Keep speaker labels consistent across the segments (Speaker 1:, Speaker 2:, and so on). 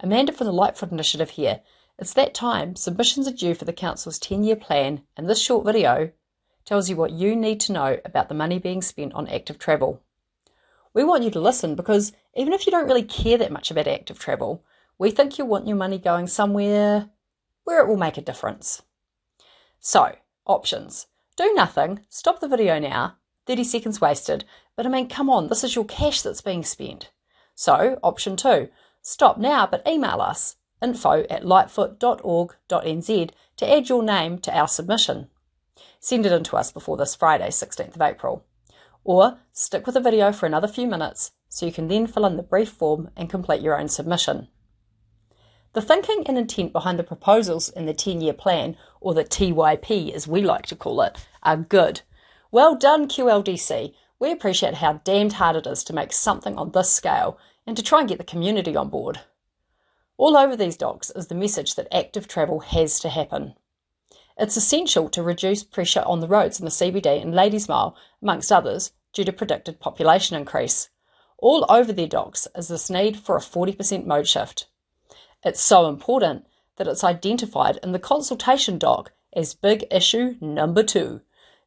Speaker 1: Amanda from the Lightfoot initiative here. It's that time. Submissions are due for the Council's 10-year plan, and this short video tells you what you need to know about the money being spent on active travel. We want you to listen because even if you don't really care that much about active travel, we think you want your money going somewhere where it will make a difference. So, options. Do nothing, stop the video now, 30 seconds wasted, but I mean, come on, this is your cash that's being spent. So, option 2, stop now but email us, info@lightfoot.org.nz to add your name to our submission. Send it in to us before this Friday, 16th of April. Or stick with the video for another few minutes so you can then fill in the brief form and complete your own submission. The thinking and intent behind the proposals in the 10-year plan, or the TYP as we like to call it, are good. Well done, QLDC. We appreciate how damned hard it is to make something on this scale and to try and get the community on board. All over these docs is the message that active travel has to happen. It's essential to reduce pressure on the roads in the CBD and Ladies Mile, amongst others, due to predicted population increase. All over their docs is this need for a 40% mode shift. It's so important that it's identified in the consultation doc as big issue number 2.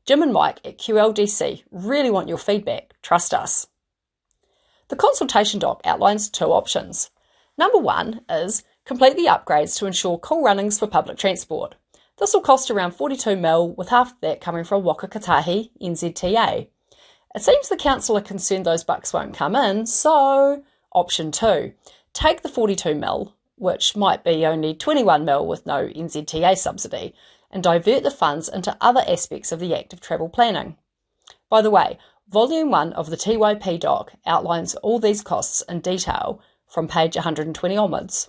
Speaker 1: Jim and Mike at QLDC really want your feedback, trust us. The consultation doc outlines 2 options. Number 1 is complete the upgrades to ensure cool runnings for public transport. This will cost around 42 mil, with half of that coming from Waka Kotahi, NZTA. It seems the council are concerned those bucks won't come in, so option 2, take the 42 mil, which might be only 21 mil with no NZTA subsidy, and divert the funds into other aspects of the active travel planning. By the way, Volume 1 of the TYP doc outlines all these costs in detail from page 120 onwards.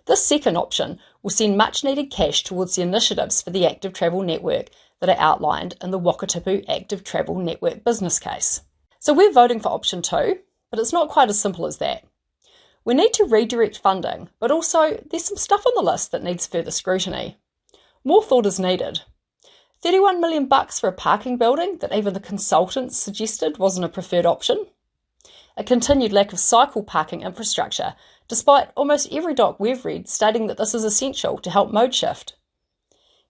Speaker 1: This second option will send much needed cash towards the initiatives for the active travel network that are outlined in the Wakatipu Active Travel Network business case. So we're voting for option 2, but it's not quite as simple as that. We need to redirect funding, but also there's some stuff on the list that needs further scrutiny. More thought is needed. 31 million bucks for a parking building that even the consultants suggested wasn't a preferred option. A continued lack of cycle parking infrastructure, despite almost every doc we've read stating that this is essential to help mode shift.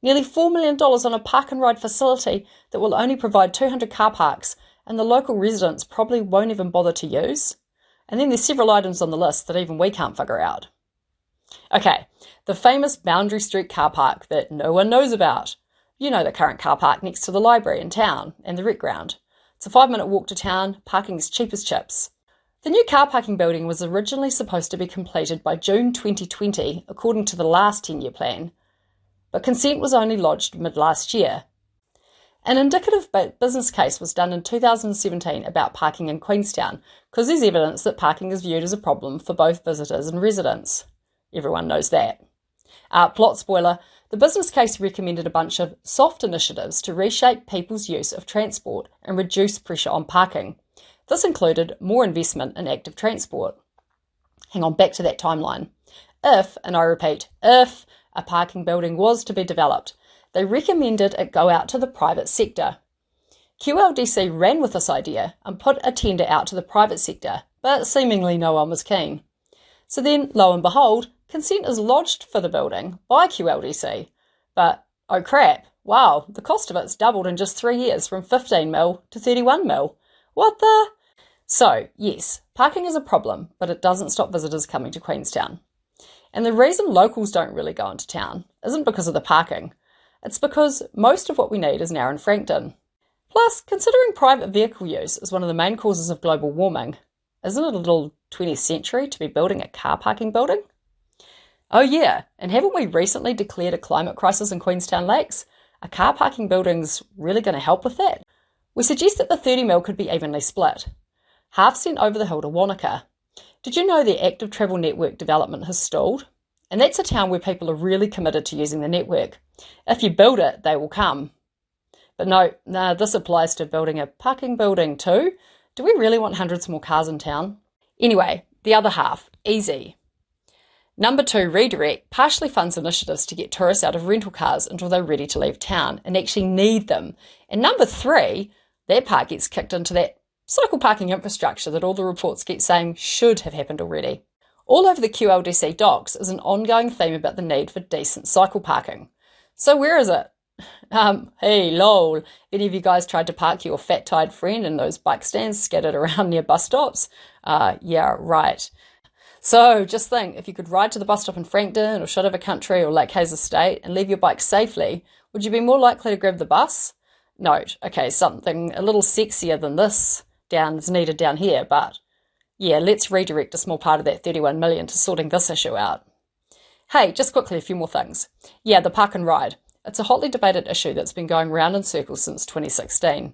Speaker 1: Nearly $4 million on a park and ride facility that will only provide 200 car parks and the local residents probably won't even bother to use. And then there's several items on the list that even we can't figure out. Okay, the famous Boundary Street car park that no one knows about. You know the current car park next to the library in town and the rec ground. It's a 5-minute walk to town, parking is cheap as chips. The new car parking building was originally supposed to be completed by June 2020, according to the last 10-year plan, but consent was only lodged mid-last year. An indicative business case was done in 2017 about parking in Queenstown, because there's evidence that parking is viewed as a problem for both visitors and residents. Everyone knows that. Plot spoiler, the business case recommended a bunch of soft initiatives to reshape people's use of transport and reduce pressure on parking. This included more investment in active transport. Hang on, back to that timeline. If, and I repeat, if a parking building was to be developed, they recommended it go out to the private sector. QLDC ran with this idea and put a tender out to the private sector, but seemingly no one was keen. So then, lo and behold, consent is lodged for the building by QLDC. But, oh crap, wow, the cost of it's doubled in just 3 years from 15 mil to 31 mil. What the? So, yes, parking is a problem, but it doesn't stop visitors coming to Queenstown. And the reason locals don't really go into town isn't because of the parking. It's because most of what we need is now in Frankton. Plus, considering private vehicle use is one of the main causes of global warming, isn't it a little 20th century to be building a car parking building? Oh yeah, and haven't we recently declared a climate crisis in Queenstown Lakes? Are car parking buildings really going to help with that? We suggest that the 30 mil could be evenly split. Half sent over the hill to Wanaka. Did you know the active travel network development has stalled? And that's a town where people are really committed to using the network. If you build it, they will come. But no, this applies to building a parking building too. Do we really want hundreds more cars in town? Anyway, the other half, easy. Number 2, redirect, partially funds initiatives to get tourists out of rental cars until they're ready to leave town and actually need them. And number 3, that part gets kicked into that cycle parking infrastructure that all the reports keep saying should have happened already. All over the QLDC docs is an ongoing theme about the need for decent cycle parking. So where is it? Hey, lol, any of you guys tried to park your fat-tired friend in those bike stands scattered around near bus stops? Yeah, right. So just think, if you could ride to the bus stop in Frankton or Shotover Country or Lake Hayes Estate and leave your bike safely, would you be more likely to grab the bus? Note, okay, something a little sexier than this is needed down here, but yeah, let's redirect a small part of that 31 million to sorting this issue out. Hey, just quickly, a few more things. Yeah, the park and ride. It's a hotly debated issue that's been going round in circles since 2016.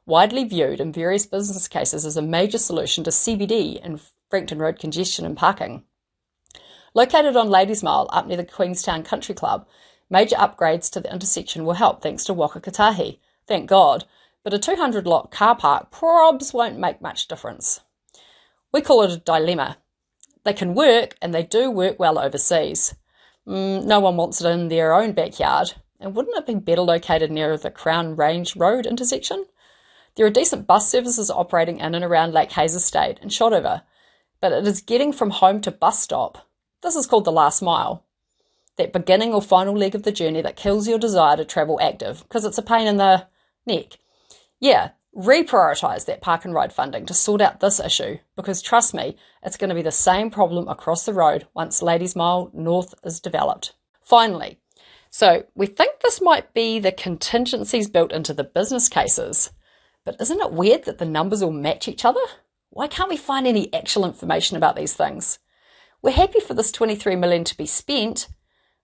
Speaker 1: Widely viewed in various business cases as a major solution to CBD and Frankton Road congestion and parking. Located on Ladies Mile up near the Queenstown Country Club, major upgrades to the intersection will help thanks to Waka Kotahi. Thank God. But a 200-lot car park probs won't make much difference. We call it a dilemma. They can work, and they do work well overseas. No one wants it in their own backyard. And wouldn't it be better located near the Crown Range Road intersection? There are decent bus services operating in and around Lake Hayes Estate and Shotover, but it is getting from home to bus stop. This is called the last mile. That beginning or final leg of the journey that kills your desire to travel active, because it's a pain in the neck. Yeah, reprioritise that park and ride funding to sort out this issue, because trust me, it's going to be the same problem across the road once Ladies Mile North is developed. Finally, so we think this might be the contingencies built into the business cases, but isn't it weird that the numbers all match each other? Why can't we find any actual information about these things? We're happy for this 23 million to be spent.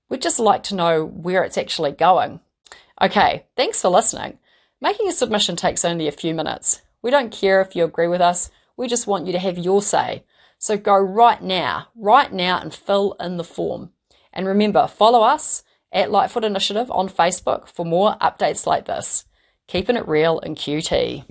Speaker 1: We'd just like to know where it's actually going. Okay, thanks for listening. Making a submission takes only a few minutes. We don't care if you agree with us. We just want you to have your say. So go right now and fill in the form. And remember, follow us at Lightfoot Initiative on Facebook for more updates like this. Keeping it real in QT.